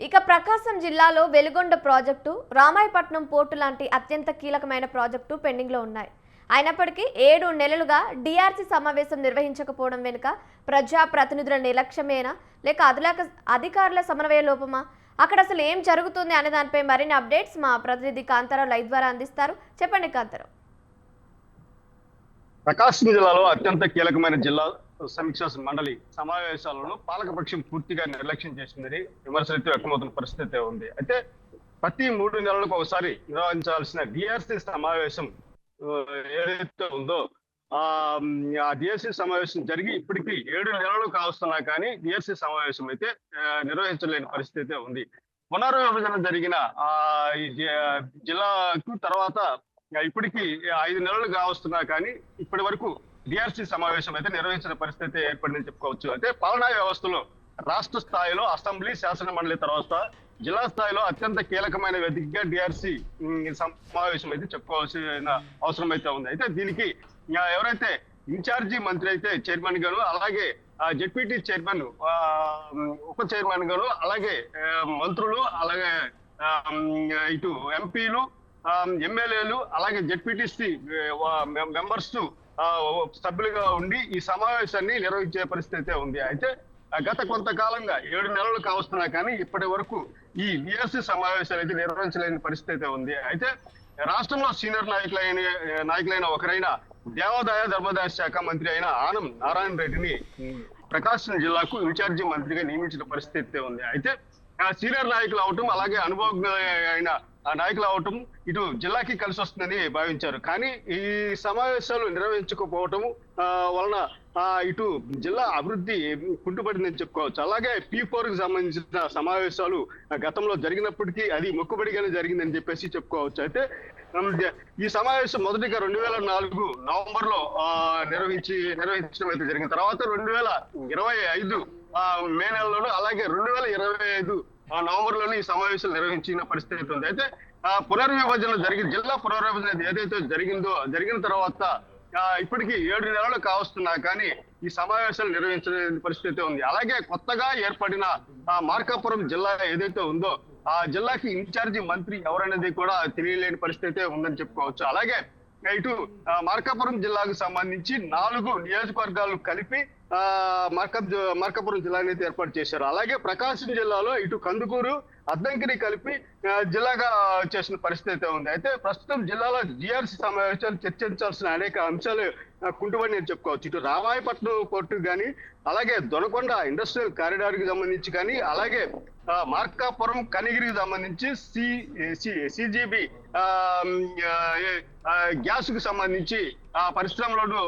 ఇక ప్రకాశం జిల్లాలో Veligonda project, Ramayapatnam port లాంటి అత్యంత కీలకమైన ప్రాజెక్టు పెండింగ్లో ఉన్నాయి. అయినప్పటికీ 7 నెలలుగా డిఆర్సీ సమావేశం నిర్వహించకపోవడం వెనుక ప్రజా ప్రతినిధుల నిర్లక్ష్యమేనా లేక అధికారుల సమన్వయ లోపమా? అక్కడ అసలు ఏం జరుగుతుంది అనే దానిపై మరిన్ని అప్డేట్స్ మా ప్రతినిధి కాంతారావు లైవ్ ద్వారా అందిస్తారు. చెప్పండి కాంతారావు. ప్రకాశం జిల్లాలో అత్యంత కీలకమైన జిల్లా సమీక్ష మండలి సమావేశాలను పాలకపక్షం పూర్తిగా నిర్లక్ష్యం చేసిందని విమర్శలతో వ్యక్తమవుతున్న పరిస్థితి ఉంది. అయితే ప్రతి 3 నెలలకు ఒకసారి నిర్వహించాల్సిన డిఆర్సీ సమావేశం ఏదైతే ఉందో ఆ డిఆర్సీ సమావేశం జరిగి ఇప్పటికీ 7 నెలలు కావస్తున్నా కానీ డిఆర్సీ సమావేశం అయితే నిర్వహించలేని పరిస్థితి ఉంది. పునర్విభజన జరిగిన ఈ జిల్లాకు తర్వాత ఇప్పటికీ 5 నెలలు కావస్తున్నా కానీ ఇప్పటి వరకు డిఆర్సీ సమావేశం అయితే నిర్వహించిన పరిస్థితి ఏర్పడిందని చెప్పుకోవచ్చు. అయితే పాలనా వ్యవస్థలో రాష్ట్ర స్థాయిలో అసెంబ్లీ, శాసన మండలి తర్వాత జిల్లా స్థాయిలో అత్యంత కీలకమైన వేదికగా డిఆర్సీ సమావేశం అయితే చెప్పుకోవాల్సిన అవసరం అయితే ఉంది. అయితే దీనికి ఎవరైతే ఇన్ఛార్జి మంత్రి అయితే చైర్మన్ గాను, అలాగే జెడ్పీటీ చైర్మన్, ఉప చైర్మన్ గాను, అలాగే మంత్రులు, అలాగే ఇటు ఎంపీలు, ఎమ్మెల్యేలు, అలాగే జెడ్పీటీసీ మెంబర్స్ సభ్యులుగా ఉండి ఈ సమావేశాన్ని నిర్వహించే పరిస్థితి ఉంది. అయితే గత కొంతకాలంగా 7 నెలలు కావస్తున్నా కానీ ఇప్పటి వరకు ఈ డిఆర్సీ సమావేశాలు అయితే నిర్వహించలేని పరిస్థితి ఉంది. అయితే రాష్ట్రంలో సీనియర్ నాయకులైన ఒకరైన దేవాదాయ ధర్మాదాయ శాఖ మంత్రి అయిన ఆనం నారాయణ రెడ్డిని ప్రకాశం జిల్లాకు ఇన్ఛార్జి మంత్రిగా నియమించిన పరిస్థితి ఉంది. అయితే సీనియర్ నాయకులు అవటం, అలాగే అనుభవజ్ఞులైన నాయకులు అవటం ఇటు జిల్లాకి కలిసి వస్తుందని భావించారు. కానీ ఈ సమావేశాలు నిర్వహించకపోవటం వలన ఇటు జిల్లా అభివృద్ధి కుంటుపడిందని చెప్పుకోవచ్చు. అలాగే P4 కి సంబంధించిన సమావేశాలు గతంలో జరిగినప్పటికీ అది మొక్కుబడిగానే జరిగిందని చెప్పేసి చెప్పుకోవచ్చు. అయితే ఈ సమావేశం మొదటిగా 2004 నవంబర్ లో నిర్వహించడం అయితే జరిగిన తర్వాత 2025 మే నెలలోనూ, అలాగే 2025 నవంబర్ లోనే ఈ సమావేశాలు నిర్వహించిన పరిస్థితి ఉంది. అయితే పునర్విభజన జిల్లా పునర్విభజన ఏదైతే జరిగిన తర్వాత ఇప్పటికీ 7 నెలలు కావస్తున్నా కానీ ఈ సమావేశాలు నిర్వహించలేని పరిస్థితి ఉంది. అలాగే కొత్తగా ఏర్పడిన మార్కాపురం జిల్లా ఏదైతే ఉందో ఆ జిల్లాకి ఇన్ఛార్జి మంత్రి ఎవరనేది కూడా తెలియలేని పరిస్థితి ఉందని చెప్పుకోవచ్చు. అలాగే ఇటు మార్కాపురం జిల్లాకు సంబంధించి 4 నియోజకవర్గాలు కలిపి మార్కాపురం జిల్లాని అయితే ఏర్పాటు చేశారు. అలాగే ప్రకాశం జిల్లాలో ఇటు కందుకూరు, అద్దంకిని కలిపి జిల్లాగా చేసిన పరిస్థితి ఉంది. అయితే ప్రస్తుతం జిల్లాలో డిఆర్సీ సమావేశాలు చర్చించాల్సిన అనేక అంశాలు కుంటుబడి నేను చెప్పుకోవచ్చు. ఇటు రామాయపట్నం పోర్టు కానీ, అలాగే దొనకొండ ఇండస్ట్రియల్ కారిడార్ కి సంబంధించి కానీ, అలాగే మార్కాపురం కనిగిరికి సంబంధించి సిజిబి గ్యాస్ కు సంబంధించి పరిశ్రమలను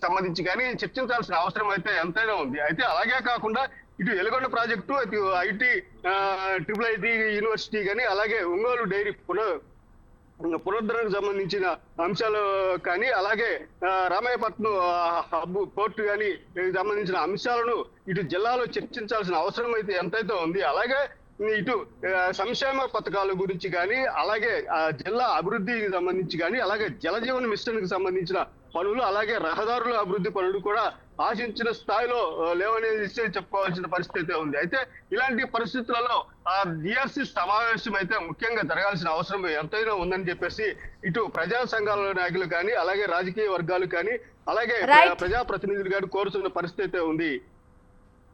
సంబంధించి కానీ చర్చించాల్సిన అవసరం అయితే ఎంతైనా ఉంది. అయితే అలాగే కాకుండా ఇటు వెలుగొండ ప్రాజెక్టు, ఇటు IIT యూనివర్సిటీ కానీ, అలాగే ఒంగోలు డైరీ పునరుద్ధరణకు సంబంధించిన అంశాలు కానీ, అలాగే రామాయపట్నం హబ్ పోర్టు కానీ సంబంధించిన అంశాలను ఇటు జిల్లాలో చర్చించాల్సిన అవసరం అయితే ఎంతైతే ఉంది. అలాగే ఇటు సంక్షేమ పథకాల గురించి కానీ, అలాగే జిల్లా అభివృద్ధికి సంబంధించి కానీ, అలాగే జలజీవన మిషన్ కి సంబంధించిన పనులు, అలాగే రహదారుల అభివృద్ధి పనులు కూడా ఆశించిన స్థాయిలో లేవనేది చెప్పుకోవాల్సిన పరిస్థితి ఉంది. అయితే ఇలాంటి పరిస్థితులలో డిఆర్సీ సమావేశం అయితే ముఖ్యంగా జరగాల్సిన అవసరం ఎంతైనా ఉందని చెప్పేసి ఇటు ప్రజా సంఘాల నాయకులు కానీ, అలాగే రాజకీయ వర్గాలు కానీ, అలాగే ప్రజా ప్రతినిధులు కానీ కోరుతున్న పరిస్థితి ఉంది.